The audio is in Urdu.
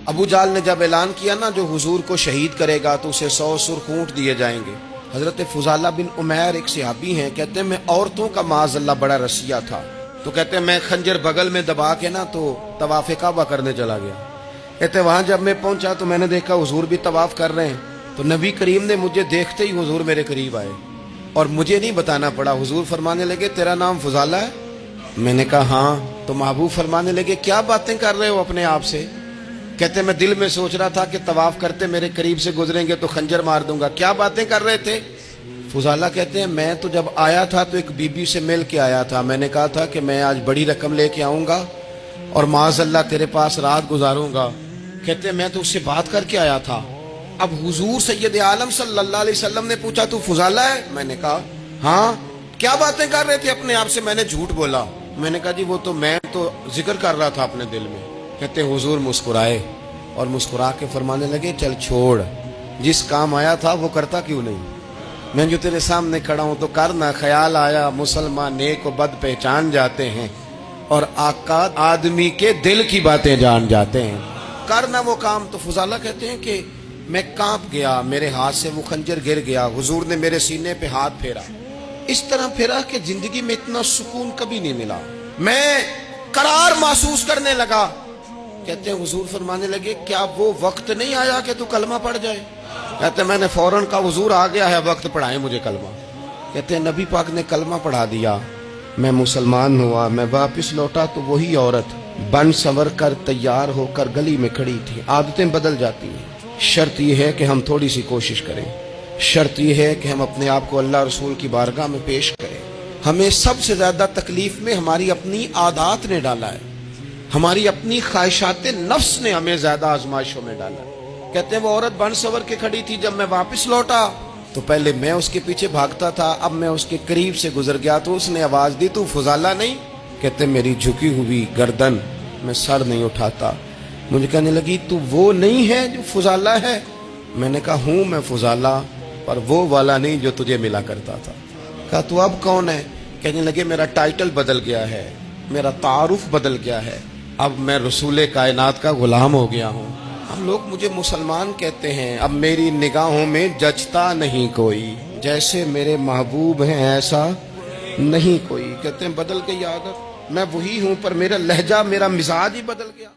ابو جال نے جب اعلان کیا نا جو حضور کو شہید کرے گا تو اسے 100 سرخ اونٹ دیے جائیں گے. حضرت فضالہ بن عمیر ایک صحابی ہیں، کہتے ہیں میں عورتوں کا معاذ اللہ بڑا رسیہ تھا، تو کہتے ہیں میں خنجر بغل میں دبا کے نا تو طواف کعبہ کرنے چلا گیا. کہتے ہیں وہاں جب میں پہنچا تو میں نے دیکھا حضور بھی طواف کر رہے ہیں، تو نبی کریم نے مجھے دیکھتے ہی حضور میرے قریب آئے اور مجھے نہیں بتانا پڑا. حضور فرمانے لگے تیرا نام فضالہ ہے؟ میں نے کہا ہاں. تو محبوب فرمانے لگے کیا باتیں کر رہے ہو اپنے آپ سے؟ کہتے میں دل میں سوچ رہا تھا کہ طواف کرتے میرے قریب سے گزریں گے تو خنجر مار دوں گا. کیا باتیں کر رہے تھے؟ فضالہ کہتے ہیں میں تو جب آیا تھا تو ایک بی بی سے مل کے آیا تھا، میں نے کہا تھا کہ میں آج بڑی رقم لے کے آؤں گا اور معاذ اللہ تیرے پاس رات گزاروں گا. کہتے ہیں میں تو اس سے بات کر کے آیا تھا. اب حضور سید عالم صلی اللہ علیہ وسلم نے پوچھا تو فضالہ ہے؟ میں نے کہا ہاں. کیا باتیں کر رہے تھے اپنے آپ سے؟ میں نے جھوٹ بولا. میں نے کہا جی وہ تو میں تو ذکر کر رہا تھا اپنے دل میں. کہتے ہیں حضور مسکرائے اور مسکرا کے فرمانے لگے چل چھوڑ، جس کام آیا تھا وہ کرتا کیوں نہیں؟ میں جو تیرے سامنے کھڑا ہوں تو کرنا. خیال آیا مسلمان نیک و بد پہچان جاتے ہیں اور آقا آدمی کے دل کی باتیں جان جاتے ہیں. کرنا وہ کام. تو فضالہ کہتے ہیں کہ میں کانپ گیا، میرے ہاتھ سے وہ خنجر گر گیا. حضور نے میرے سینے پہ ہاتھ پھیرا، اس طرح پھیرا کہ زندگی میں اتنا سکون کبھی نہیں ملا. میں قرار محسوس کرنے لگا. کہتے ہیں حضور فرمانے لگے کیا وہ وقت نہیں آیا کہ تو کلمہ پڑھ جائے؟ کہتے ہیں میں نے فوراً کہا حضور آ گیا ہے وقت، پڑھائیں مجھے کلمہ. کہتے ہیں نبی پاک نے کلمہ پڑھا دیا، میں مسلمان ہوا. میں واپس لوٹا تو وہی عورت بن سنور کر تیار ہو کر گلی میں کھڑی تھی. عادتیں بدل جاتی ہیں. شرط یہ ہے کہ ہم تھوڑی سی کوشش کریں. شرط یہ ہے کہ ہم اپنے آپ کو اللہ رسول کی بارگاہ میں پیش کریں. ہمیں سب سے زیادہ تکلیف میں ہماری اپنی عادات نے ڈالا ہے، ہماری اپنی خواہشات نفس نے ہمیں زیادہ آزمائشوں میں ڈالا. کہتے ہیں وہ عورت بن سنور کے کھڑی تھی. جب میں واپس لوٹا تو پہلے میں اس کے پیچھے بھاگتا تھا، اب میں اس کے قریب سے گزر گیا تو اس نے آواز دی تو فضالہ نہیں؟ کہتے ہیں میری جھکی ہوئی گردن، میں سر نہیں اٹھاتا. مجھے کہنے لگی تو وہ نہیں ہے جو فضالہ ہے؟ میں نے کہا ہوں میں فضالہ، پر وہ والا نہیں جو تجھے ملا کرتا تھا. کہا تو اب کون ہے؟ کہنے لگے میرا ٹائٹل بدل گیا ہے، میرا تعارف بدل گیا ہے، اب میں رسول کائنات کا غلام ہو گیا ہوں. ہم لوگ مجھے مسلمان کہتے ہیں، اب میری نگاہوں میں جچتا نہیں کوئی، جیسے میرے محبوب ہیں ایسا نہیں کوئی. کہتے ہیں بدل گئی عادت، میں وہی ہوں پر میرا لہجہ میرا مزاج ہی بدل گیا.